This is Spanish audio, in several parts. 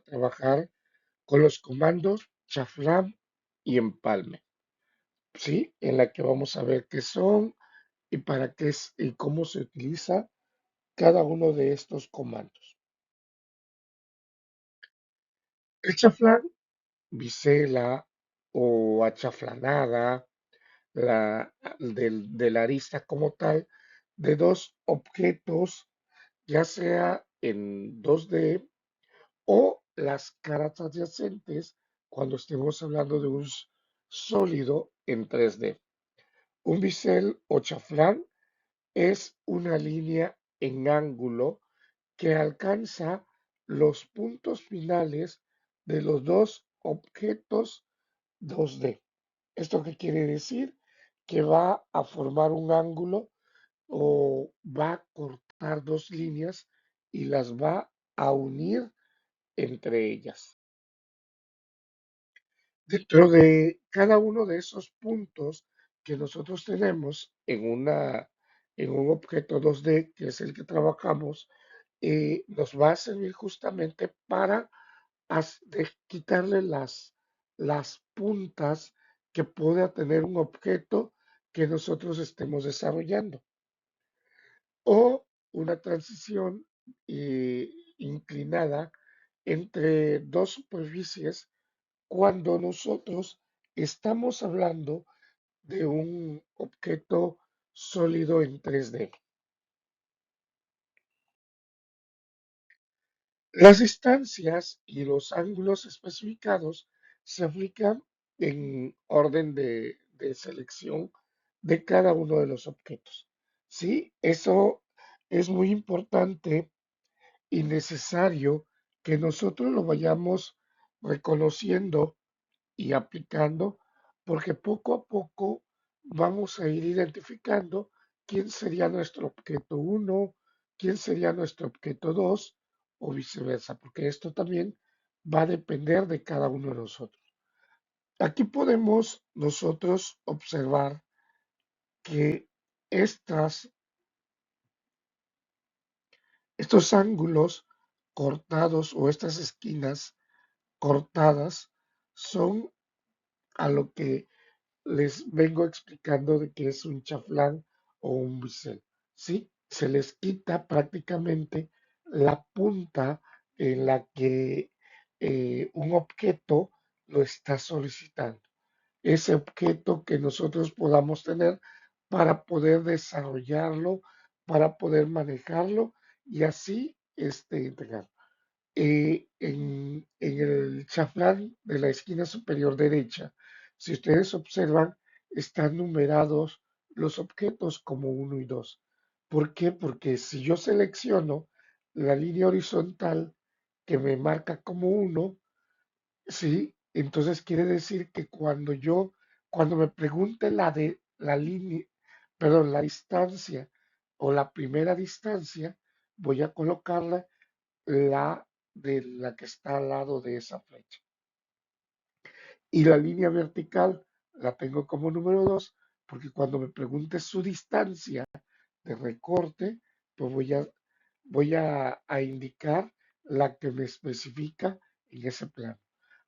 a trabajar con los comandos chaflán y empalme, ¿sí? En la que vamos a ver qué son y para qué es y cómo se utiliza cada uno de estos comandos. El chaflán, bisela o achaflanada, de la arista como tal, de dos objetos, ya sea en 2D o las caras adyacentes cuando estemos hablando de un sólido en 3D. Un bisel o chaflán es una línea en ángulo que alcanza los puntos finales de los dos objetos 2D. ¿Esto qué quiere decir? Que va a formar un ángulo o va a cortar dos líneas y las va a unir entre ellas. Dentro de cada uno de esos puntos que nosotros tenemos en un objeto 2D, que es el que trabajamos, nos va a servir justamente para quitarle las puntas que pueda tener un objeto que nosotros estemos desarrollando. O una transición inclinada entre dos superficies cuando nosotros estamos hablando de un objeto sólido en 3D. Las distancias y los ángulos especificados se aplican en orden de selección de cada uno de los objetos. ¿Sí? Eso es muy importante y necesario que nosotros lo vayamos reconociendo y aplicando, porque poco a poco vamos a ir identificando quién sería nuestro objeto uno, quién sería nuestro objeto 2 o viceversa, porque esto también va a depender de cada uno de nosotros. Aquí podemos nosotros observar que estas, estos ángulos cortados o estas esquinas cortadas son a lo que les vengo explicando de que es un chaflán o un bisel, ¿sí? Se les quita prácticamente la punta en la que un objeto lo está solicitando. Ese objeto que nosotros podamos tener para poder desarrollarlo, para poder manejarlo y así entregar. En el chaflán de la esquina superior derecha, si ustedes observan, están numerados los objetos como uno y 2. ¿Por qué? Porque si yo selecciono la línea horizontal que me marca como uno, sí, entonces quiere decir que cuando me pregunte la línea, perdón, la distancia o la primera distancia, voy a colocarla la de la que está al lado de esa flecha. Y la línea vertical la tengo como número 2 porque cuando me pregunte su distancia de recorte, pues voy a indicar la que me especifica en ese plano.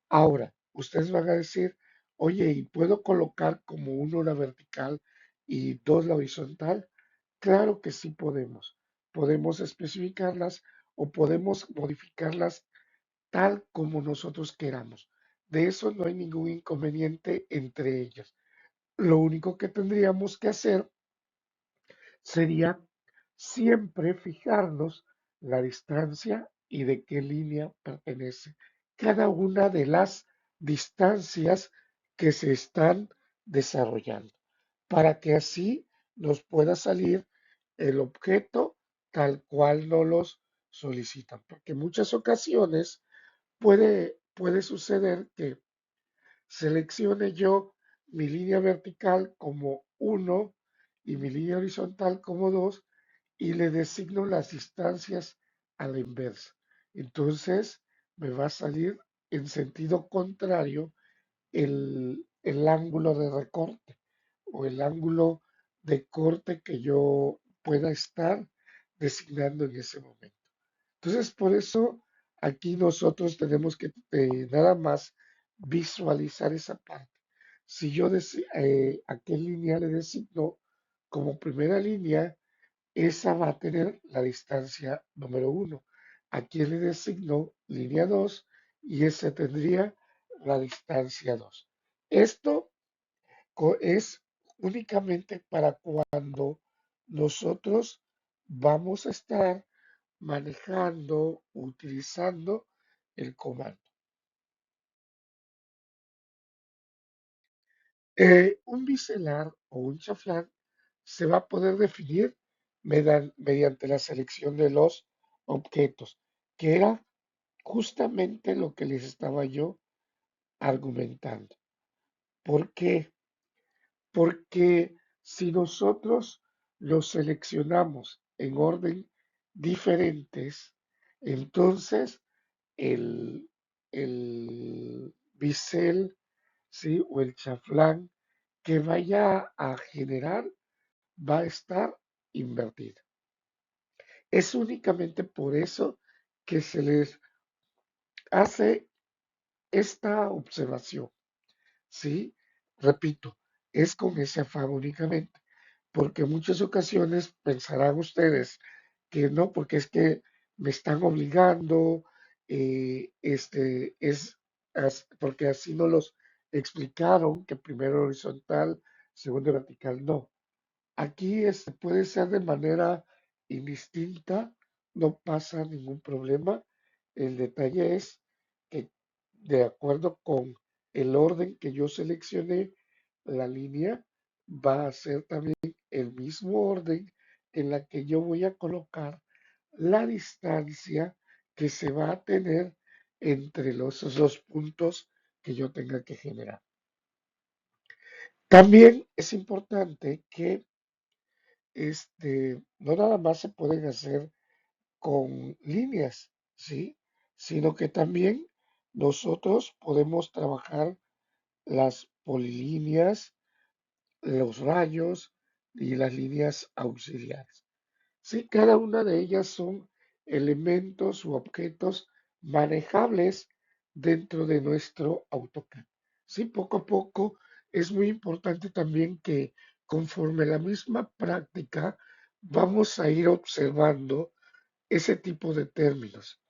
Ahora, ustedes van a decir, oye, ¿y puedo colocar como uno la vertical y dos la horizontal? Claro que sí podemos. Podemos especificarlas o podemos modificarlas tal como nosotros queramos. De eso no hay ningún inconveniente entre ellas. Lo único que tendríamos que hacer sería siempre fijarnos la distancia y de qué línea pertenece cada una de las distancias que se están desarrollando, para que así nos pueda salir el objeto tal cual nos los solicitan, porque en muchas ocasiones puede suceder que seleccione yo mi línea vertical como uno y mi línea horizontal como 2 y le designo las distancias a la inversa. Entonces me va a salir en sentido contrario el ángulo de recorte o el ángulo de corte que yo pueda estar designando en ese momento. Entonces, por eso aquí nosotros tenemos que nada más visualizar esa parte. Si yo a qué línea le designo como primera línea, esa va a tener la distancia número uno. Aquí le designo línea 2 y ese tendría la distancia 2. Esto es únicamente para cuando nosotros vamos a estar manejando, utilizando el comando. Un biselar o un chaflán se va a poder definir mediante la selección de los objetos, que era justamente lo que les estaba yo argumentando. ¿Por qué? Porque si nosotros los seleccionamos en orden diferentes, entonces el, el bisel, ¿sí? O el chaflán que vaya a generar va a estar invertido. Es únicamente por eso que se les hace esta observación, ¿sí? Repito, es con ese afán únicamente, porque en muchas ocasiones pensarán ustedes que no, porque es que me están obligando, porque así no los explicaron que primero horizontal, segundo vertical, no. Aquí puede ser de manera indistinta, no pasa ningún problema. El detalle es que de acuerdo con el orden que yo seleccioné, la línea va a ser también el mismo orden en la que yo voy a colocar la distancia que se va a tener entre los dos puntos que yo tenga que generar. También es importante que no nada más se pueden hacer con líneas, ¿sí? Sino que también nosotros podemos trabajar las polilíneas, los rayos y las líneas auxiliares. Sí, cada una de ellas son elementos u objetos manejables dentro de nuestro AutoCAD. Sí, poco a poco es muy importante también que conforme la misma práctica vamos a ir observando ese tipo de términos.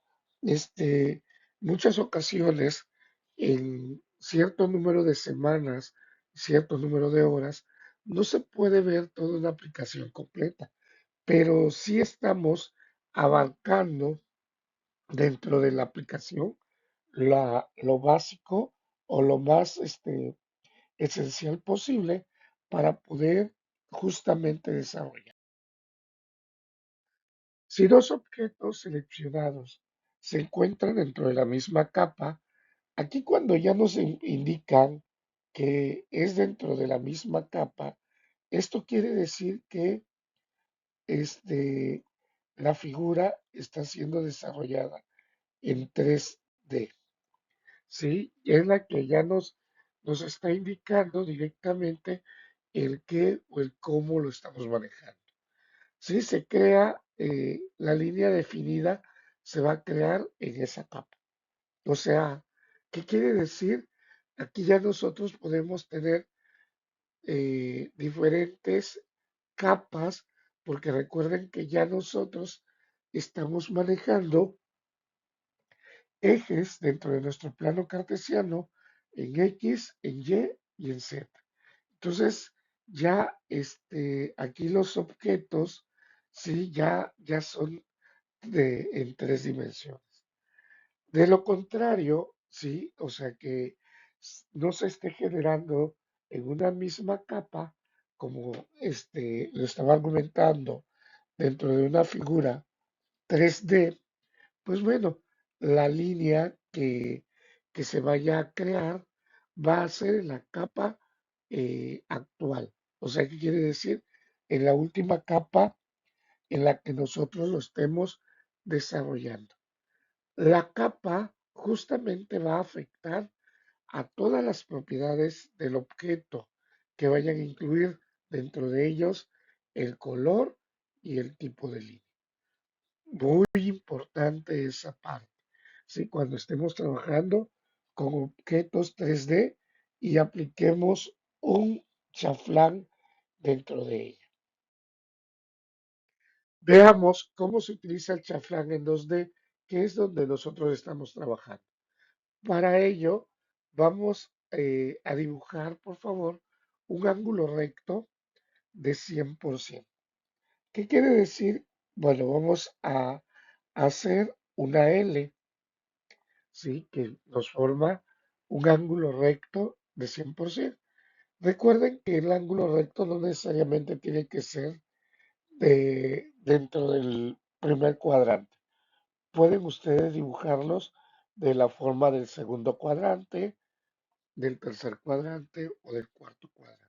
Muchas ocasiones, en cierto número de semanas, cierto número de horas, no se puede ver toda una aplicación completa, pero sí estamos abarcando dentro de la aplicación lo básico o lo más esencial posible para poder justamente desarrollar. Si dos objetos seleccionados se encuentran dentro de la misma capa, aquí cuando ya nos indican que es dentro de la misma capa, esto quiere decir que este, la figura está siendo desarrollada en 3D, ¿sí? Es la que ya nos está indicando directamente el qué o el cómo lo estamos manejando. Si se crea la línea definida, se va a crear en esa capa. O sea, ¿qué quiere decir? Aquí ya nosotros podemos tener diferentes capas, porque recuerden que ya nosotros estamos manejando ejes dentro de nuestro plano cartesiano en X, en Y y en Z. Entonces, ya aquí los objetos, sí, ya son en tres dimensiones. De lo contrario, sí, o sea que no se esté generando en una misma capa, como lo estaba argumentando, dentro de una figura 3D, pues bueno, la línea que se vaya a crear va a ser en la capa actual. O sea, ¿qué quiere decir? En la última capa en la que nosotros lo estemos desarrollando. La capa justamente va a afectar a todas las propiedades del objeto que vayan a incluir dentro de ellos el color y el tipo de línea. Muy importante esa parte. ¿sí? Cuando estemos trabajando con objetos 3D y apliquemos un chaflán dentro de ella. Veamos cómo se utiliza el chaflán en 2D, que es donde nosotros estamos trabajando. Para ello, vamos a dibujar, por favor, un ángulo recto de 100%. ¿Qué quiere decir? Bueno, vamos a hacer una L, ¿sí? Que nos forma un ángulo recto de 100%. Recuerden que el ángulo recto no necesariamente tiene que ser dentro del primer cuadrante. Pueden ustedes dibujarlos de la forma del segundo cuadrante, del tercer cuadrante o del cuarto cuadrante.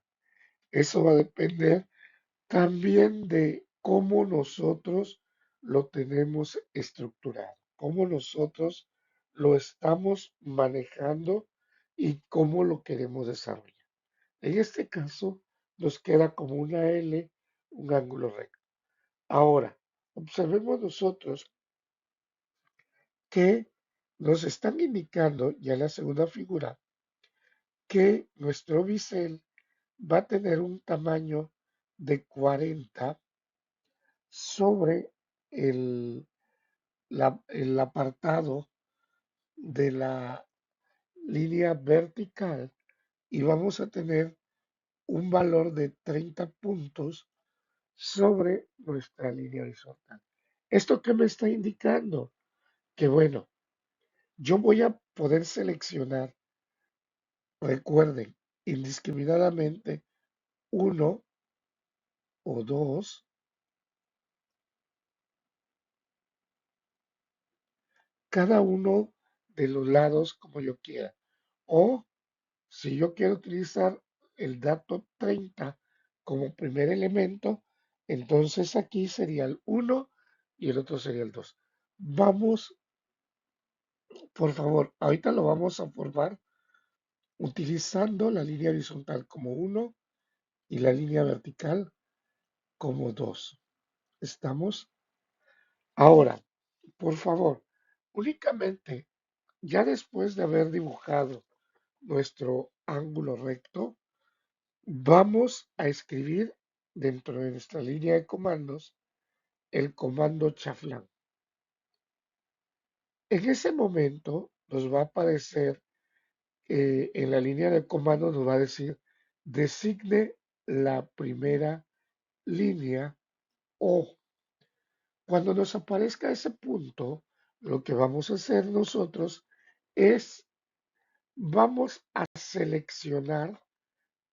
Eso va a depender también de cómo nosotros lo tenemos estructurado, cómo nosotros lo estamos manejando y cómo lo queremos desarrollar. En este caso, nos queda como una L, un ángulo recto. Ahora, observemos nosotros que nos están indicando ya en la segunda figura que nuestro bisel va a tener un tamaño de 40 sobre el apartado de la línea vertical y vamos a tener un valor de 30 puntos sobre nuestra línea horizontal. ¿Esto qué me está indicando? Que bueno, yo voy a poder seleccionar, recuerden, indiscriminadamente uno o dos, cada uno de los lados como yo quiera. O si yo quiero utilizar el dato 30 como primer elemento, entonces aquí sería el uno y el otro sería el 2. Vamos, por favor, ahorita lo vamos a formar utilizando la línea horizontal como uno y la línea vertical como 2. ¿Estamos? Ahora, por favor, únicamente ya después de haber dibujado nuestro ángulo recto, vamos a escribir dentro de nuestra línea de comandos el comando chaflán. En ese momento nos va a aparecer en la línea de comandos, nos va a decir designe la primera línea o cuando nos aparezca ese punto, lo que vamos a hacer nosotros es vamos a seleccionar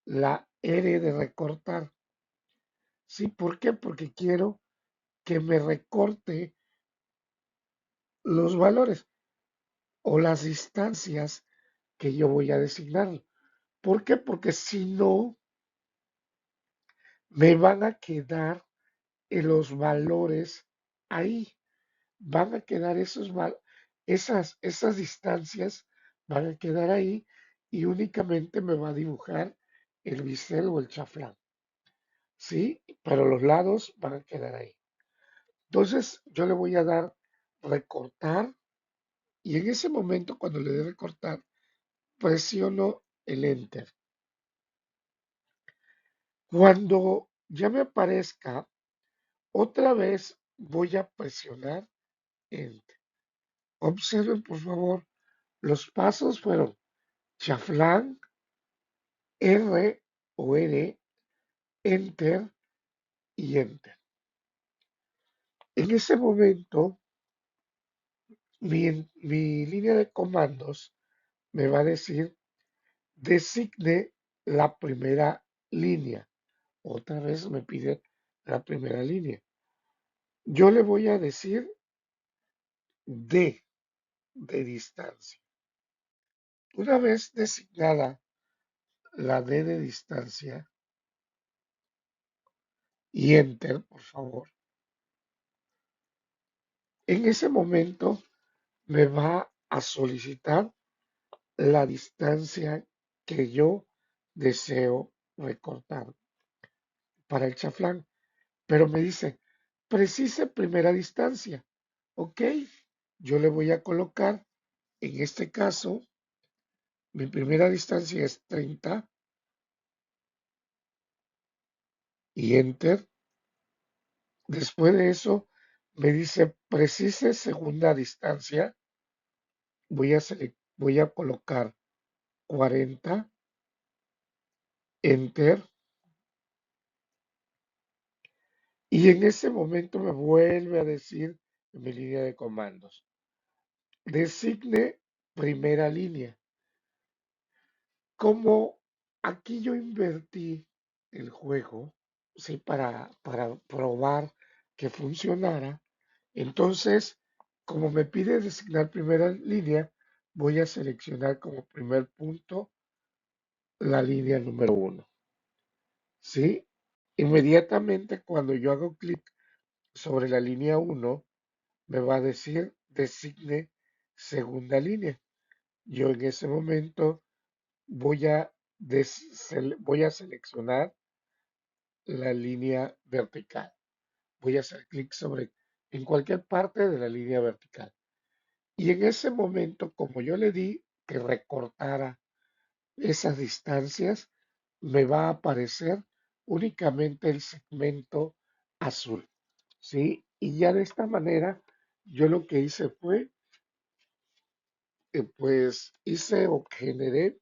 la R de recortar. ¿Sí? ¿Por qué? Porque quiero que me recorte los valores o las distancias que yo voy a designar. ¿Por qué? Porque si no, me van a quedar los valores ahí. Van a quedar esas distancias, van a quedar ahí y únicamente me va a dibujar el bisel o el chaflán. ¿Sí? Pero los lados van a quedar ahí. Entonces yo le voy a dar recortar y en ese momento cuando le dé recortar presiono el enter. Cuando ya me aparezca otra vez voy a presionar enter. Observen por favor, los pasos fueron chaflán, R o R, enter y enter. En ese momento mi línea de comandos me va a decir designe la primera línea. Otra vez me pide la primera línea. Yo le voy a decir D de distancia. Una vez designada la D de distancia y enter, por favor, en ese momento me va a solicitar la distancia que yo deseo recortar para el chaflán, pero me dice precise primera distancia. Ok, yo le voy a colocar En este caso, mi primera distancia es 30 y enter. Después de eso, me dice precise segunda distancia. Voy a colocar 40, enter. Y en ese momento me vuelve a decir en mi línea de comandos, designe primera línea. Como aquí yo invertí el juego, sí, para probar que funcionara, entonces, como me pide designar primera línea, voy a seleccionar como primer punto la línea número uno, ¿sí? Inmediatamente cuando yo hago clic sobre la línea uno, me va a decir designe segunda línea. Yo en ese momento voy a seleccionar la línea vertical. Voy a hacer clic sobre en cualquier parte de la línea vertical. Y en ese momento, como yo le di que recortara esas distancias, me va a aparecer únicamente el segmento azul, ¿sí? Y ya de esta manera, yo lo que hice fue, pues hice o generé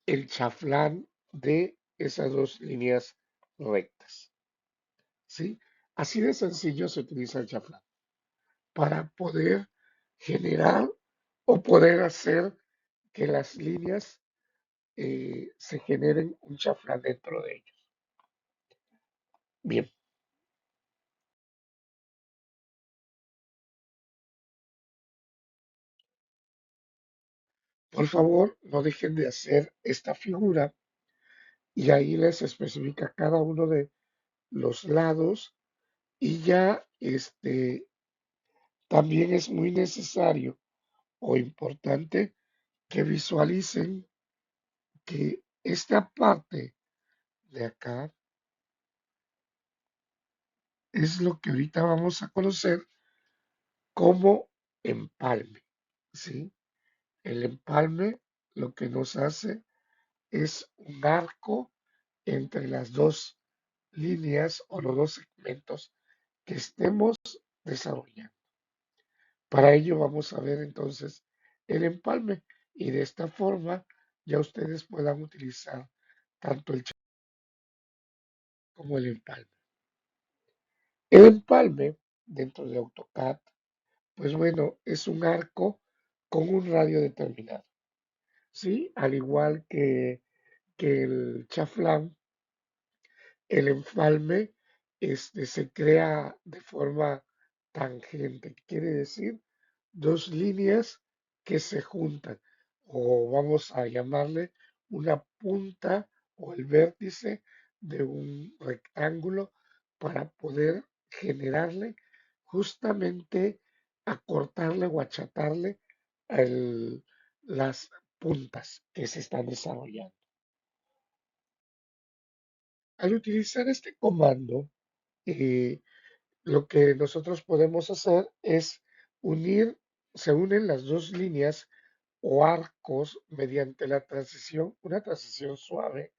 el chaflán de esas dos líneas rectas, ¿sí? Así de sencillo se utiliza el chaflán para poder generar o poder hacer que las líneas se generen un chaflán dentro de ellos. Bien, por favor, no dejen de hacer esta figura y ahí les especifica cada uno de los lados y ya también es muy necesario o importante que visualicen que esta parte de acá es lo que ahorita vamos a conocer como empalme, ¿sí? El empalme lo que nos hace es un arco entre las dos líneas o los dos segmentos que estemos desarrollando. Para ello vamos a ver entonces el empalme y de esta forma ya ustedes puedan utilizar tanto el como el empalme. El empalme dentro de AutoCAD, pues bueno, es un arco con un radio determinado, ¿sí? Al igual que el chaflán, el empalme se crea de forma tangente, quiere decir dos líneas que se juntan, o vamos a llamarle una punta o el vértice de un rectángulo para poder generarle justamente acortarle o achatarle las puntas que se están desarrollando. Al utilizar este comando, eh, lo que nosotros podemos hacer es se unen las dos líneas o arcos mediante una transición suave,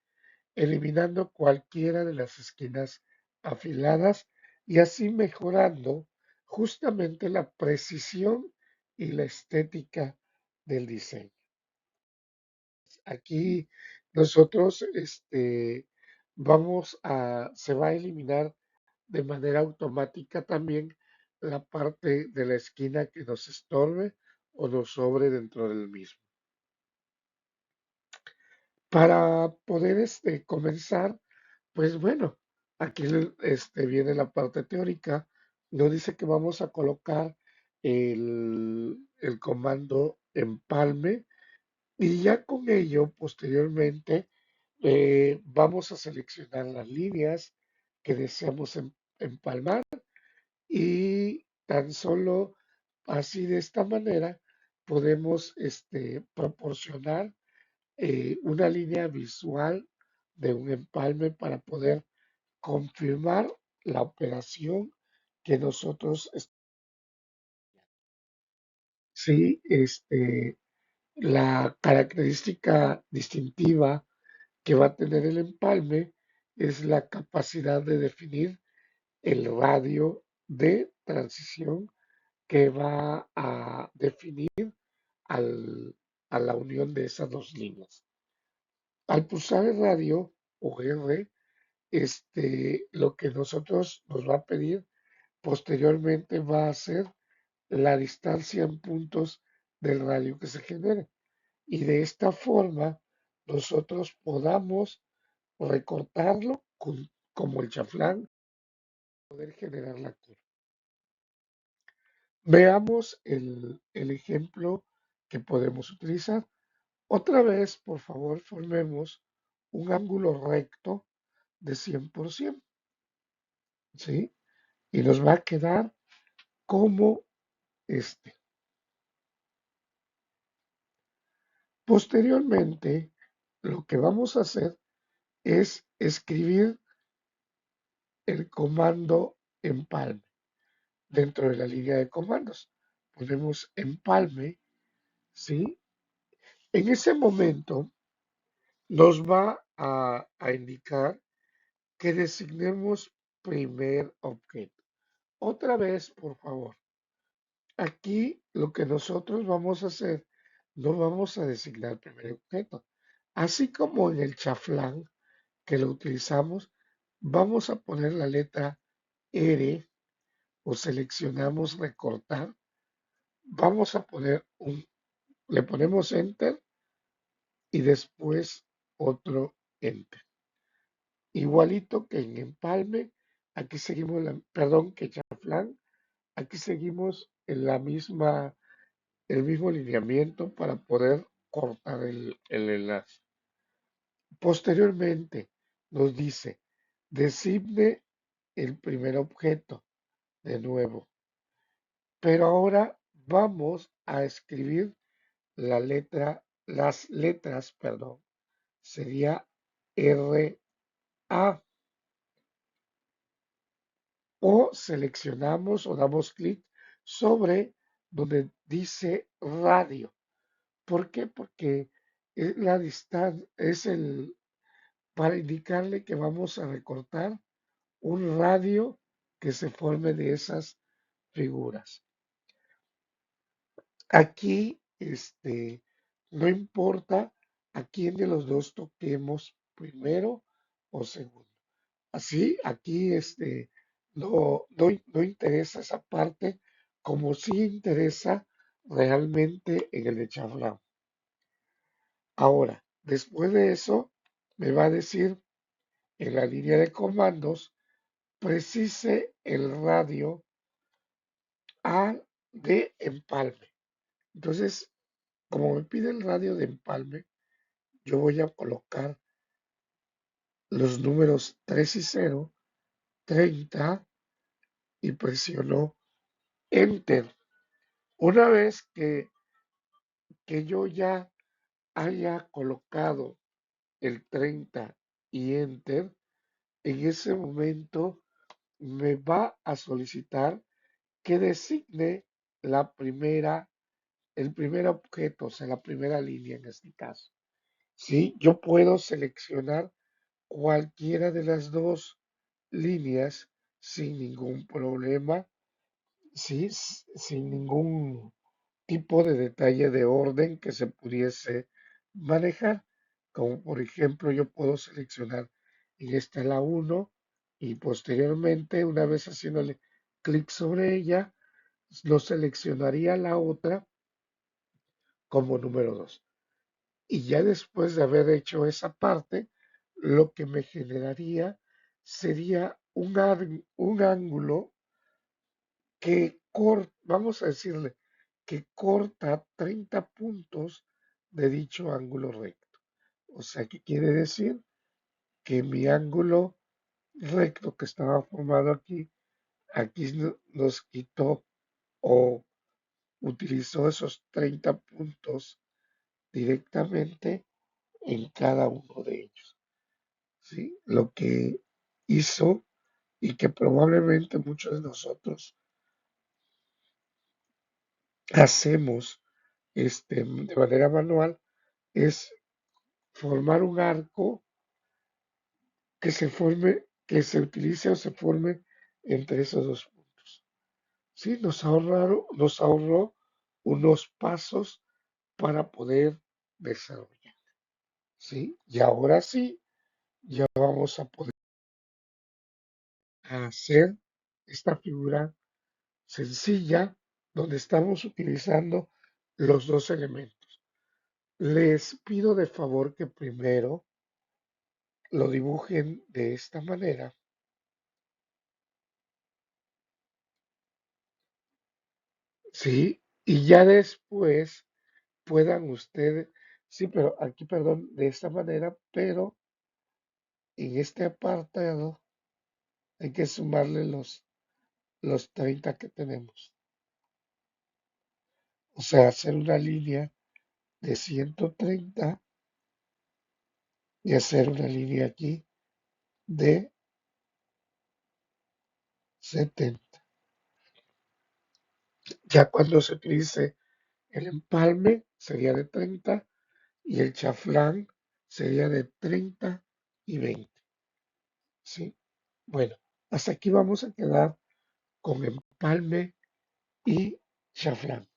eliminando cualquiera de las esquinas afiladas y así mejorando justamente la precisión y la estética del diseño. Aquí nosotros se va a eliminar de manera automática también la parte de la esquina que nos estorbe o nos sobre dentro del mismo. Para poder comenzar, pues bueno, aquí viene la parte teórica. Nos dice que vamos a colocar el comando empalme y ya con ello, posteriormente, vamos a seleccionar las líneas que deseamos empalmar y tan solo así de esta manera podemos proporcionar una línea visual de un empalme para poder confirmar la operación que nosotros Sí, la característica distintiva que va a tener el empalme es la capacidad de definir el radio de transición que va a definir al- a la unión de esas dos líneas. Al pulsar el radio o R, lo que nosotros nos va a pedir posteriormente va a ser la distancia en puntos del radio que se genere. Y de esta forma nosotros podamos recortarlo como el chaflán, poder generar la curva. Veamos el ejemplo que podemos utilizar. Otra vez, por favor, formemos un ángulo recto de 100%, ¿sí? Y nos va a quedar como este. Posteriormente, lo que vamos a hacer es escribir el comando empalme dentro de la línea de comandos. Ponemos empalme, ¿sí? En ese momento nos va a indicar que designemos primer objeto. Otra vez, por favor. Aquí lo que nosotros vamos a hacer, no vamos a designar primer objeto. Así como en el chaflán que lo utilizamos, vamos a poner la letra R o seleccionamos recortar. Vamos a poner le ponemos enter y después otro enter. Igualito que en empalme, aquí seguimos, perdón, que chaflán, aquí seguimos en el mismo lineamiento para poder cortar el enlace. Posteriormente nos dice, designe el primer objeto de nuevo, pero ahora vamos a escribir las letras, perdón, sería R, A, o seleccionamos o damos clic sobre donde dice radio. ¿Por qué? Porque es la distancia, para indicarle que vamos a recortar un radio que se forme de esas figuras. Aquí, no importa a quién de los dos toquemos primero o segundo. Así, aquí, no interesa esa parte, como sí interesa realmente en el de Chavlán. Ahora, después de eso, me va a decir en la línea de comandos, precise el radio A de empalme. Entonces, como me pide el radio de empalme, yo voy a colocar los números 3 y 0, 30 y presiono Enter. Una vez que yo ya haya colocado el 30 y Enter, en ese momento me va a solicitar que designe la primera, el primer objeto, o sea, la primera línea en este caso. Sí, yo puedo seleccionar cualquiera de las dos líneas sin ningún problema, sí, sin ningún tipo de detalle de orden que se pudiese manejar. Como por ejemplo, yo puedo seleccionar y esta la uno y posteriormente, una vez haciéndole clic sobre ella, lo seleccionaría la otra como número 2. Y ya después de haber hecho esa parte, lo que me generaría sería un ángulo vamos a decirle, que corta 30 puntos de dicho ángulo recto. O sea, que quiere decir que mi ángulo recto que estaba formado aquí, aquí nos quitó o utilizó esos 30 puntos directamente en cada uno de ellos. ¿Sí? Lo que hizo y que probablemente muchos de nosotros hacemos de manera manual es formar un arco que se utilice o se forme entre esos dos puntos. Sí, nos ahorró unos pasos para poder desarrollar. Sí, y ahora sí, ya vamos a poder hacer esta figura sencilla donde estamos utilizando los dos elementos. Les pido de favor que primero lo dibujen de esta manera, ¿sí? Y ya después puedan ustedes, sí, pero aquí, perdón, de esta manera, pero en este apartado hay que sumarle los 30 que tenemos. O sea, hacer una línea de 130 y hacer una línea aquí de 70. Ya cuando se utilice el empalme sería de 30 y el chaflán sería de 30 y 20. ¿Sí? Bueno, hasta aquí vamos a quedar con empalme y chaflán.